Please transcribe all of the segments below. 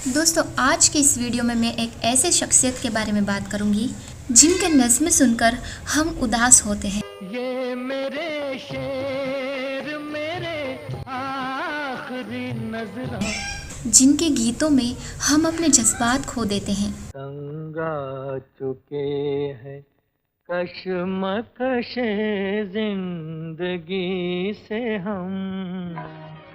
दोस्तों आज के इस वीडियो में मैं एक ऐसे शख्सियत के बारे में बात करूंगी जिनके नज़्में सुनकर हम उदास होते हैं। ये मेरे शेर मेरे आखिरी नजरा, जिनके गीतों में हम अपने जज्बात खो देते हैं। तंग आ चुके हैं कश्मकशे जिंदगी से हम,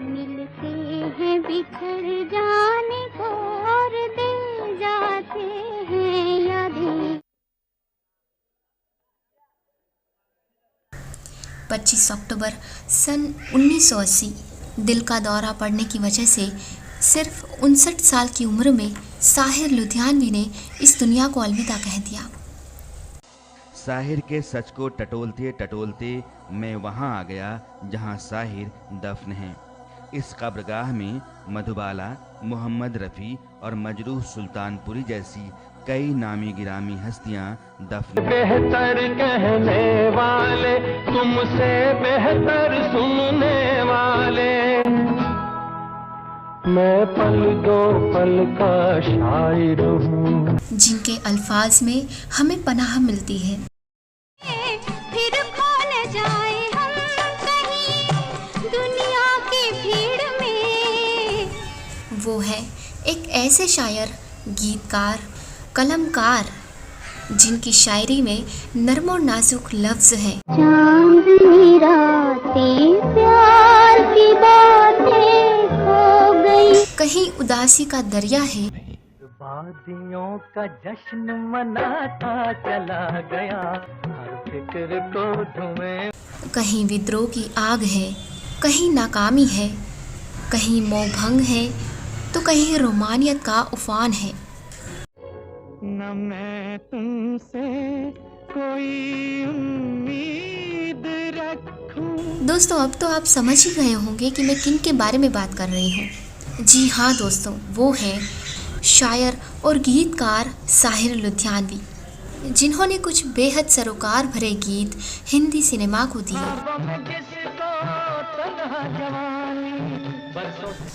मिलते हैं बिछड़ जाने को और दिल जाते हैं यादें। 25 अक्टूबर सन 1980 दिल का दौरा पड़ने की वजह से सिर्फ 59 साल की उम्र में साहिर लुधियानवी ने इस दुनिया को अलविदा कह दिया। साहिर के सच को टटोलते टटोलते मैं वहां आ गया जहां साहिर दफन है। इस कब्रगाह में मधुबाला, मोहम्मद रफ़ी और मजरूह सुल्तानपुरी जैसी कई नामी गिरामी हस्तियां दफन हैं। बेहतर कहने वाले तुमसे बेहतर सुनने वाले, मैं पल दो पल का शायर हूँ, जिनके अल्फाज में हमें पनाह मिलती है। फिर खो न जाए हम कहीं दुनिया की भीड़ में। वो है एक ऐसे शायर, गीतकार, कलमकार जिनकी शायरी में नरम और नाजुक लफ्ज हैं। चांदनी रातें प्यार की बातें खो गई, कहीं उदासी का दरिया है, वादियों का जश्न मनाता चला गया, हर फिक्र को धुएं, कहीं विद्रोह की आग है, कहीं नाकामी है, कहीं मोहभंग है तो कहीं रोमानियत का उफान है। न मैं तुमसे कोई उम्मीद रखूं। दोस्तों अब तो आप समझ ही गए होंगे कि मैं किन के बारे में बात कर रही हूँ। जी हाँ दोस्तों, वो है शायर और गीतकार साहिर लुधियानवी, जिन्होंने कुछ बेहद सरोकार भरे गीत हिंदी सिनेमा को दिए।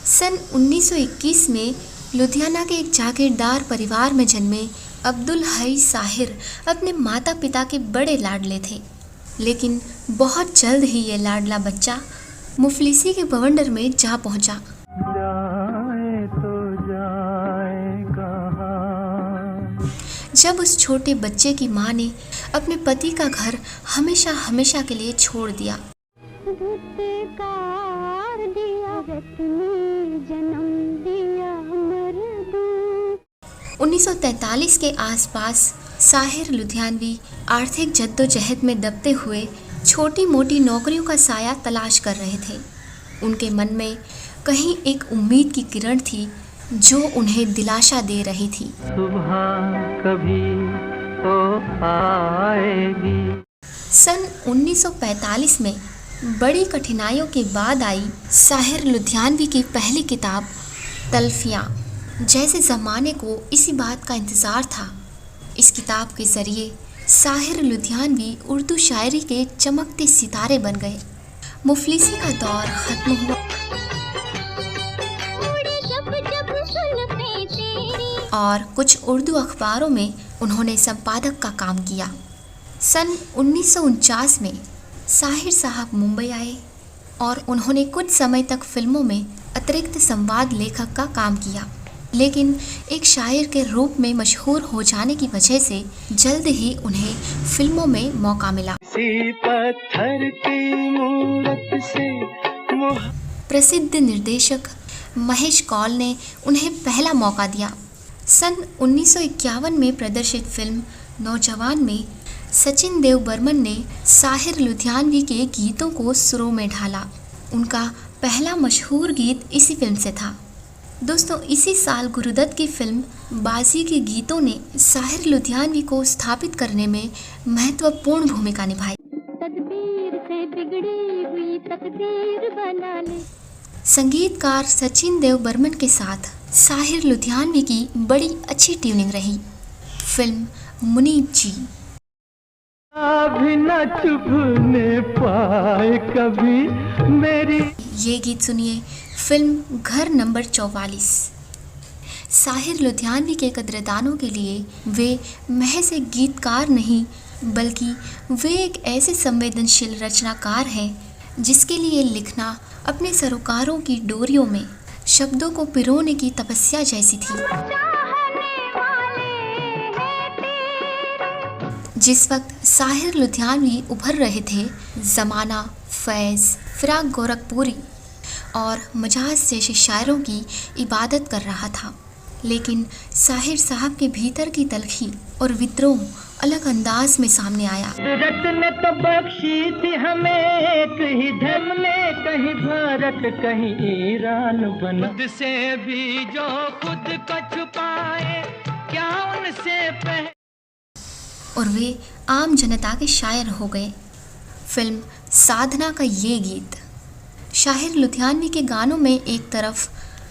सन 1921 में लुधियाना के एक जागीरदार परिवार में जन्मे अब्दुल हई साहिर अपने माता पिता के बड़े लाडले थे, लेकिन बहुत जल्द ही ये लाडला बच्चा मुफलिसी के बवंडर में जा पहुंचा। जाए तो जाए कहाँ? जब उस छोटे बच्चे की मां ने अपने पति का घर हमेशा हमेशा के लिए छोड़ दिया, धुतकार दिया रत्न जन्म दिया मर्दू। 1943 के आसपास साहिर लुधियानवी आर्थिक जद्दोजहद में दबते हुए छोटी मोटी नौकरियों का साया तलाश कर रहे थे। उनके मन में कहीं एक उम्मीद की किरण थी जो उन्हें दिलासा दे रही थी। सुबह कभी तो आएगी। सन 1945 में बड़ी कठिनाइयों के बाद आई साहिर लुधियानवी की पहली किताब तल्फियाँ। जैसे ज़माने को इसी बात का इंतज़ार था, इस किताब के ज़रिए साहिर लुधियानवी उर्दू शायरी के चमकते सितारे बन गए। मुफलिसी का दौर ख़त्म हुआ और कुछ उर्दू अखबारों में उन्होंने संपादक का काम किया। सन 1949 में साहिर साहब मुंबई आए और उन्होंने कुछ समय तक फिल्मों में अतिरिक्त संवाद लेखक का काम किया, लेकिन एक शायर के रूप में मशहूर हो जाने की वजह से जल्द ही उन्हें फिल्मों में मौका मिला। पत्थर की मूरत से प्रसिद्ध निर्देशक महेश कौल ने उन्हें पहला मौका दिया। सन 1951 में प्रदर्शित फिल्म नौजवान में सचिन देव बर्मन ने साहिर लुधियानवी के गीतों को सुरों में ढाला। उनका पहला मशहूर गीत इसी फिल्म से था। दोस्तों इसी साल गुरुदत्त की फिल्म बाजी के गीतों ने साहिर लुधियानवी को स्थापित करने में महत्वपूर्ण भूमिका निभाई। तदबीर से बिगड़ी हुई तकदीर बना ले। संगीतकार सचिन देव बर्मन के साथ साहिर लुधियानवी की बड़ी अच्छी ट्यूनिंग रही। फिल्म मुनीब जी अभी न चुभने पाए कभी मेरी। ये गीत सुनिए फिल्म घर नंबर 44। साहिर लुधियानवी के कदरदानों के लिए वे महज एक गीतकार नहीं, बल्कि वे एक ऐसे संवेदनशील रचनाकार हैं जिसके लिए लिखना अपने सरोकारों की डोरियों में शब्दों को पिरोने की तपस्या जैसी थी। जिस वक्त साहिर लुधियानवी उभर रहे थे, ज़माना फैज़, फ़िराक गोरखपुरी और मजाज जैसे शायरों की इबादत कर रहा था, लेकिन साहिर साहब के भीतर की तलखी और विद्रोह अलग अंदाज में सामने आया। कुदरत ने तो बख्शी थी हमें एक ही धर्म ने, कहीं भारत कहीं ईरान बना। खुद से भी जो खुद को छुपाए, क्या उनसे और वे आम जनता के शायर हो गए। फिल्म साधना का ये गीत, शाहिर लुधियानवी के गानों में एक तरफ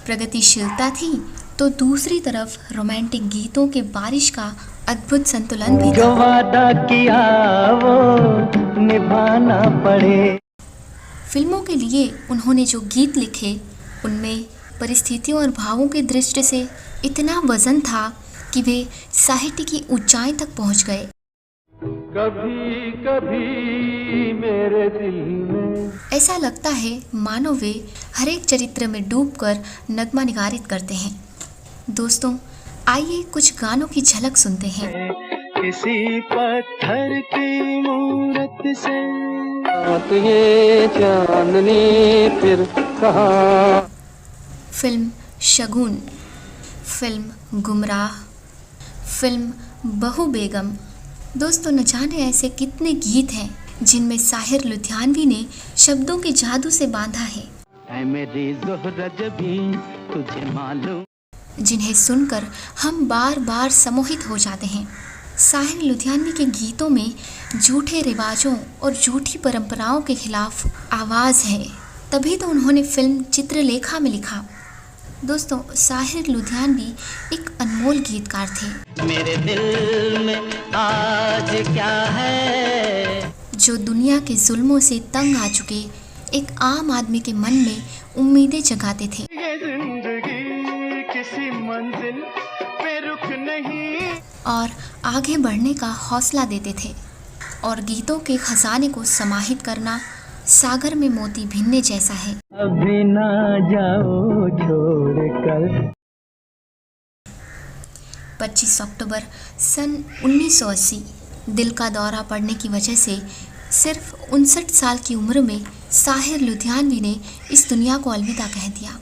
प्रगतिशीलता थी तो दूसरी तरफ रोमांटिक गीतों के बारिश का अद्भुत संतुलन भी था। जो वादा किया वो निभाना पड़े। फिल्मों के लिए उन्होंने जो गीत लिखे, उनमें परिस्थितियों और भावों की दृष्टि से इतना वजन था कि वे साहित्य की ऊंचाई तक पहुंच गए। कभी कभी मेरे दिल में ऐसा लगता है मानो वे हर एक चरित्र में डूबकर नगमा निगारित करते हैं। दोस्तों, आइए कुछ गानों की झलक सुनते हैं। किसी पत्थर की मूरत से तो ये चांदनी फिर कहाँ। फिल्म शगुन, फिल्म गुमराह, फिल्म बहू बेगम। दोस्तों, न जाने ऐसे कितने गीत हैं जिनमें साहिर लुधियानवी ने शब्दों के जादू से बांधा है, ऐ मेरी ज़ोहरा जबी तुझे मालूम, जिन्हें सुनकर हम बार बार सम्मोहित हो जाते हैं। साहिर लुधियानवी के गीतों में झूठे रिवाजों और झूठी परंपराओं के खिलाफ आवाज़ है, तभी तो उन्होंने फिल्म चित्रलेखा में लिखा। दोस्तों, साहिर लुधियानवी एक अनमोल गीतकार थे। मेरे दिल में आज क्या है, जो दुनिया के जुल्मों से तंग आ चुके एक आम आदमी के मन में उम्मीदें जगाते थे। ये जिंदगी किसी मंजिल पे रुक नहीं, और आगे बढ़ने का हौसला देते थे। और गीतों के खजाने को समाहित करना सागर में मोती भिनने जैसा है। अभी ना जाओ छोड़कर। 25 अक्टूबर सन 1980 दिल का दौरा पड़ने की वजह से सिर्फ 59 साल की उम्र में साहिर लुधियानवी ने इस दुनिया को अलविदा कह दिया।